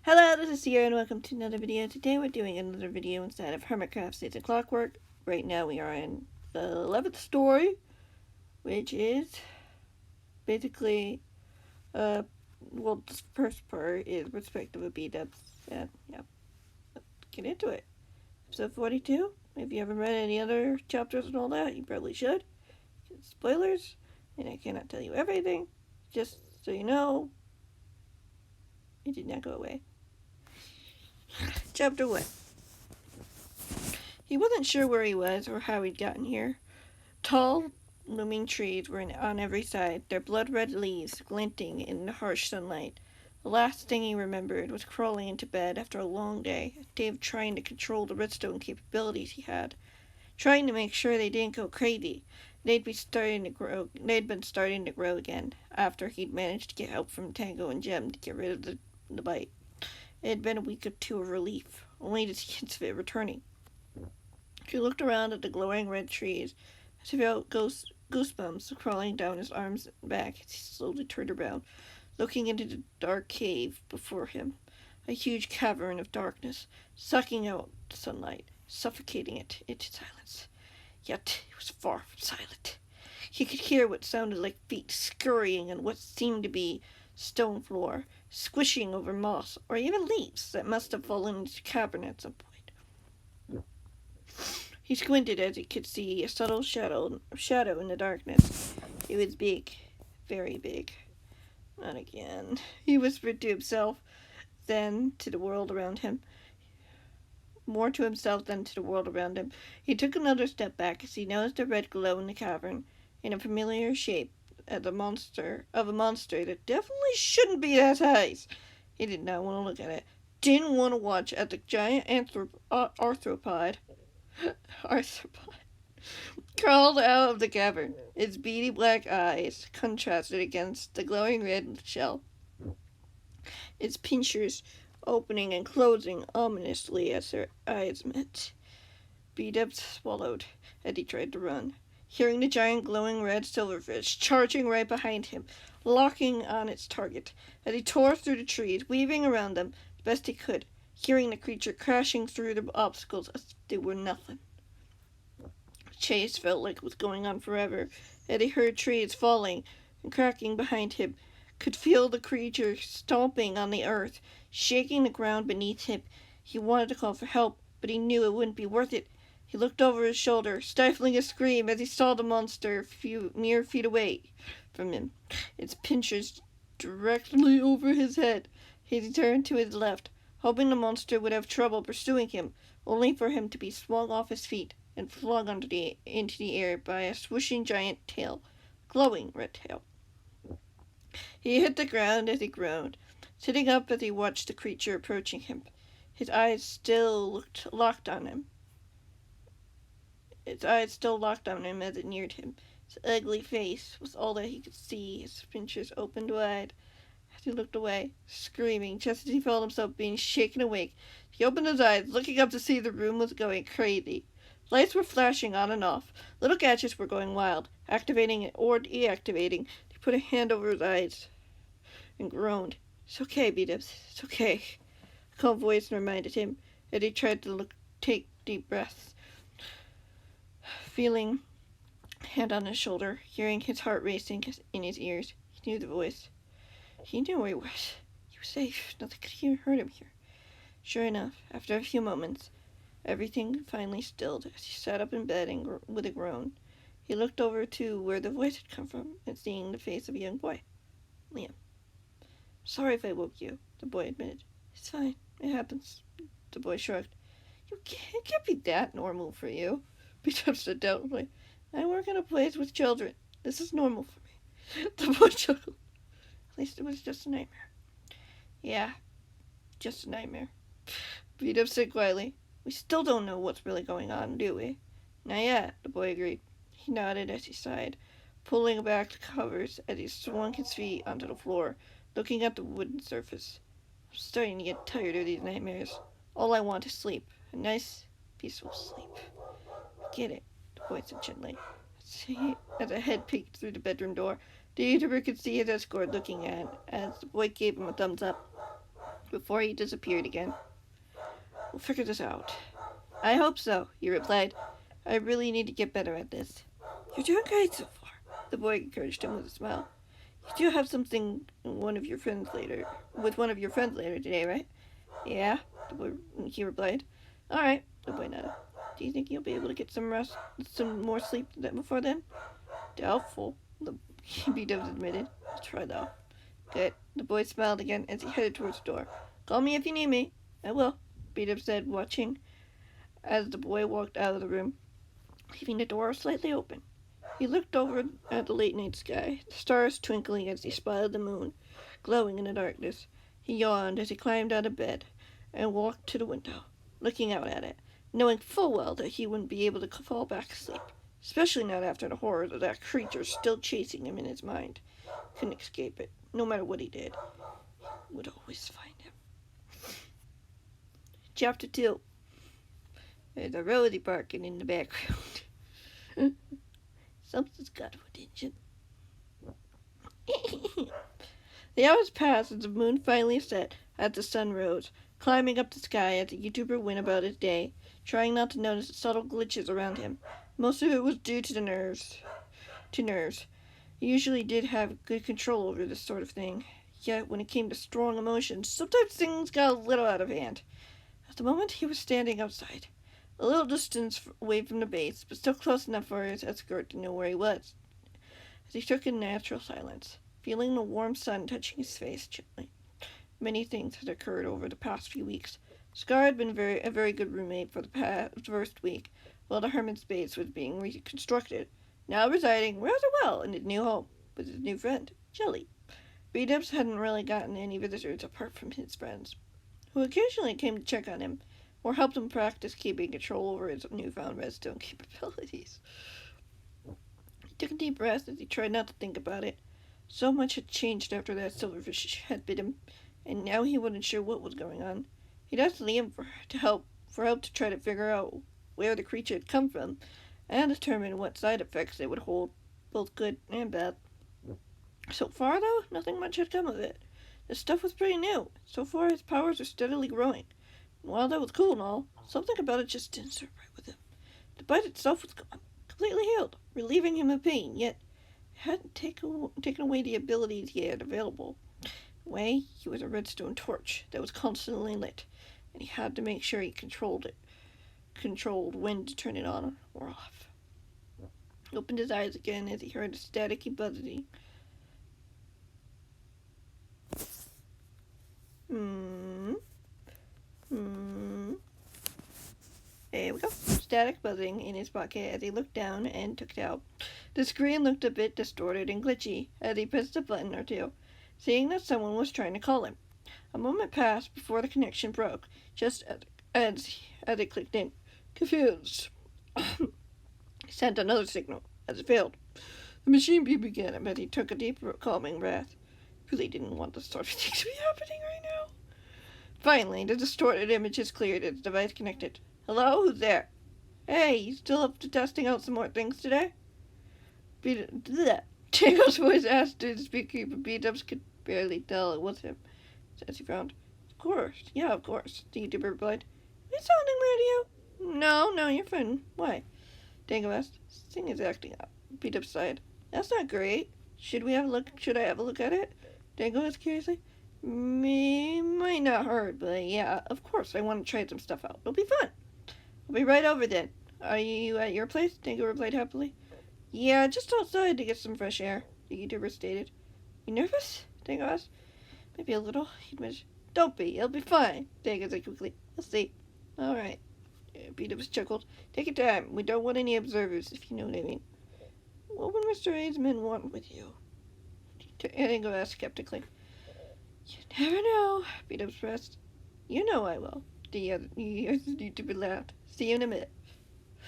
Hello, this is Sierra and welcome to another video. Today we're doing another video inside of Hermitcraft States of Clockwork. Right now we are in the 11th story, which is basically, well, the first part is perspective of Bdubs. And, yeah, let's get into it. Episode 42. If you haven't read any other chapters and all that, you probably should. Spoilers, and I cannot tell you everything. Just so you know, it did not go away. Chapter 1. He wasn't sure where he was or how he'd gotten here. Tall, looming trees were on every side, their blood-red leaves glinting in the harsh sunlight. The last thing he remembered was crawling into bed after a long day of trying to control the redstone capabilities he had, trying to make sure they didn't go crazy. They'd been starting to grow again after he'd managed to get help from Tango and Gem to get rid of the bite. It had been a week or two of relief, only to see hints of it returning. He looked around at the glowing red trees as he felt goosebumps crawling down his arms and back as he slowly turned around, looking into the dark cave before him, a huge cavern of darkness, sucking out the sunlight, suffocating it into silence. Yet it was far from silent. He could hear what sounded like feet scurrying on what seemed to be stone floor, squishing over moss or even leaves that must have fallen into the cavern at some point. He squinted as he could see a subtle shadow in the darkness. It was big, very big. Not again, he whispered to himself, then to the world around him. More to himself than to the world around him. He took another step back as he noticed a red glow in the cavern, in a familiar shape of a monster that definitely shouldn't be that size. He did not want to look at it. Didn't want to watch at the giant arthropod crawled out of the cavern. Its beady black eyes contrasted against the glowing red shell. Its pincers opening and closing ominously as their eyes met. Bdubs swallowed as he tried to run, hearing the giant glowing red silverfish charging right behind him, locking on its target. As he tore through the trees, weaving around them the best he could, hearing the creature crashing through the obstacles as if they were nothing. The chase felt like it was going on forever, as he heard trees falling and cracking behind him, could feel the creature stomping on the earth, shaking the ground beneath him. He wanted to call for help, but he knew it wouldn't be worth it. He looked over his shoulder, stifling a scream as he saw the monster mere feet away from him, its pincers directly over his head. He turned to his left, hoping the monster would have trouble pursuing him, only for him to be swung off his feet and flung into the air by a swishing giant tail, glowing red tail. He hit the ground as he groaned, sitting up as he watched the creature approaching him. His eyes still locked on him as it neared him. His ugly face was all that he could see, his pincers opened wide. As he looked away, screaming, just as he felt himself being shaken awake, he opened his eyes, looking up to see the room was going crazy. Lights were flashing on and off. Little gadgets were going wild, activating or deactivating. He put a hand over his eyes and groaned. "It's okay, Bdubs. It's okay," a calm voice reminded him as he tried to take deep breaths. Feeling a hand on his shoulder, hearing his heart racing in his ears, he knew the voice. He knew where he was. He was safe. Nothing could hurt him here. Sure enough, after a few moments, everything finally stilled as he sat up in bed with a groan. He looked over to where the voice had come from and seeing the face of a young boy. Liam. "Sorry if I woke you," the boy admitted. "It's fine. It happens." The boy shrugged. It can't be that normal for you," Bdubs said doubtfully. "I work in a place with children. This is normal for me." The boy chuckled. "At least it was just a nightmare." "Yeah, just a nightmare," Bdubs said quietly. "We still don't know what's really going on, do we?" "Not yet," the boy agreed. He nodded as he sighed, pulling back the covers as he swung his feet onto the floor, looking at the wooden surface. "I'm starting to get tired of these nightmares. All I want is sleep. A nice, peaceful sleep." "I get it," the boy said gently. As a head peeked through the bedroom door, the YouTuber could see his escort looking at as the boy gave him a thumbs up. before he disappeared again. We'll figure this out. I hope so, he replied. I really need to get better at this. You're doing great so far, the boy encouraged him with a smile. You do have something with one of your friends later today, right? Yeah, he replied. All right, the boy nodded. Do you think you'll be able to get some more sleep before then? Doubtful, the Bdubs admitted. I'll try though. Good. The boy smiled again as he headed towards the door. Call me if you need me. I will, Bdubs said, watching as the boy walked out of the room, leaving the door slightly open. He looked over at the late night sky, the stars twinkling as he spotted the moon, glowing in the darkness. He yawned as he climbed out of bed and walked to the window, looking out at it, knowing full well that he wouldn't be able to fall back asleep, especially not after the horrors of that creature still chasing him in his mind. Couldn't escape it, no matter what he did. He would always find him. Chapter 2. There's a Rosie barking in the background. Something's got her attention. The hours passed as the moon finally set as the sun rose, climbing up the sky as the YouTuber went about his day, trying not to notice the subtle glitches around him. Most of it was due to nerves. He usually did have good control over this sort of thing, yet when it came to strong emotions, sometimes things got a little out of hand. At the moment, he was standing outside, a little distance away from the base, but still close enough for his escort to know where he was. As he took in natural silence, feeling the warm sun touching his face gently. Many things had occurred over the past few weeks. Scar had been a very good roommate for the first week, while the hermit's base was being reconstructed, now residing rather well in his new home with his new friend, Jelly. Bdubs hadn't really gotten any visitors apart from his friends, who occasionally came to check on him, or helped him practice keeping control over his newfound redstone capabilities. He took a deep breath as he tried not to think about it. So much had changed after that silverfish had bit him, and now he wasn't sure what was going on. He'd asked Liam for help to try to figure out where the creature had come from, and determine what side effects it would hold, both good and bad. So far, though, nothing much had come of it. The stuff was pretty new. So far, his powers were steadily growing. And while that was cool and all, something about it just didn't sit right with him. The bite itself was gone, completely healed, relieving him of pain, yet it hadn't taken away the abilities he had available. In a way, he was a redstone torch that was constantly lit, and he had to make sure he controlled when to turn it on or off. He opened his eyes again as he heard a staticky buzzing. There we go. Static buzzing in his pocket as he looked down and took it out. The screen looked a bit distorted and glitchy as he pressed a button or two, seeing that someone was trying to call him. A moment passed before the connection broke, just as it clicked in. Confused. He sent another signal as it failed. The machine beeped again as he took a deep, calming breath. Really didn't want this sort of thing to be happening right now. Finally, the distorted images cleared as the device connected. Hello? Who's there? Hey, you still up to testing out some more things today? Jacob's voice asked through the speaker, but Bdubs could barely tell it was him. As he frowned. Of course. Yeah, of course, the YouTuber replied. Are you sounding weird to you? No, you're fine. Why? Dango asked. This thing is acting up. Bdubs sighed. That's not great. Should I have a look at it? Dango asked curiously. Might not hurt, but yeah, of course, I want to try some stuff out. It'll be fun. I'll be right over then. Are you at your place? Dango replied happily. Yeah, just outside to get some fresh air, the YouTuber stated. You nervous? Dango asked. Maybe a little, he admitted. Don't be, it'll be fine, Dango said quickly. We'll see. Alright. Bdubs chuckled. Take your time. We don't want any observers, if you know what I mean. What would Mr. A's men want with you? Dango asked skeptically. You never know, Bdubs pressed. You know I will. The YouTuber laughed. See you in a minute.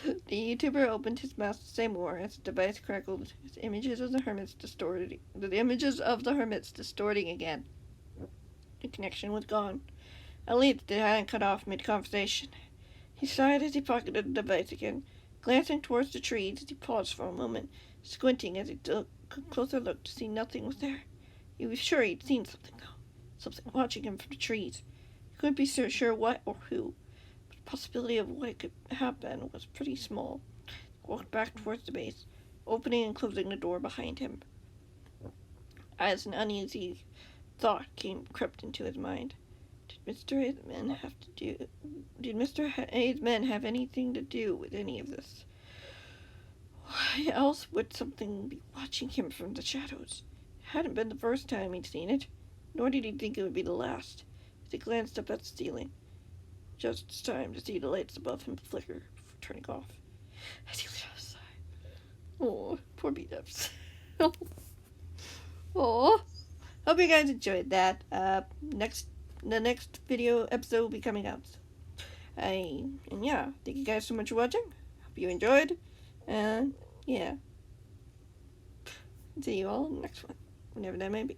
The YouTuber opened his mouth to say more as the device crackled, the images of the hermits distorting again. The connection was gone. At least it hadn't cut off mid-conversation. He sighed as he pocketed the device again, glancing towards the trees as he paused for a moment, squinting as he took a closer look to see nothing was there. He was sure he'd seen something, though. something watching him from the trees. He couldn't be so sure what or who, but the possibility of what could happen was pretty small. He walked back towards the base, opening and closing the door behind him. As an uneasy thought crept into his mind. Did Mr. Hayes' men have anything to do with any of this? Why else would something be watching him from the shadows? It hadn't been the first time he'd seen it, nor did he think it would be the last. As he glanced up at the ceiling, just time to see the lights above him flicker before turning off. As he let out a sigh. Oh, poor Bdubs. Oh, hope you guys enjoyed that. The next video episode will be coming out. And yeah, thank you guys so much for watching. Hope you enjoyed. And yeah, see you all in the next one, whenever that may be.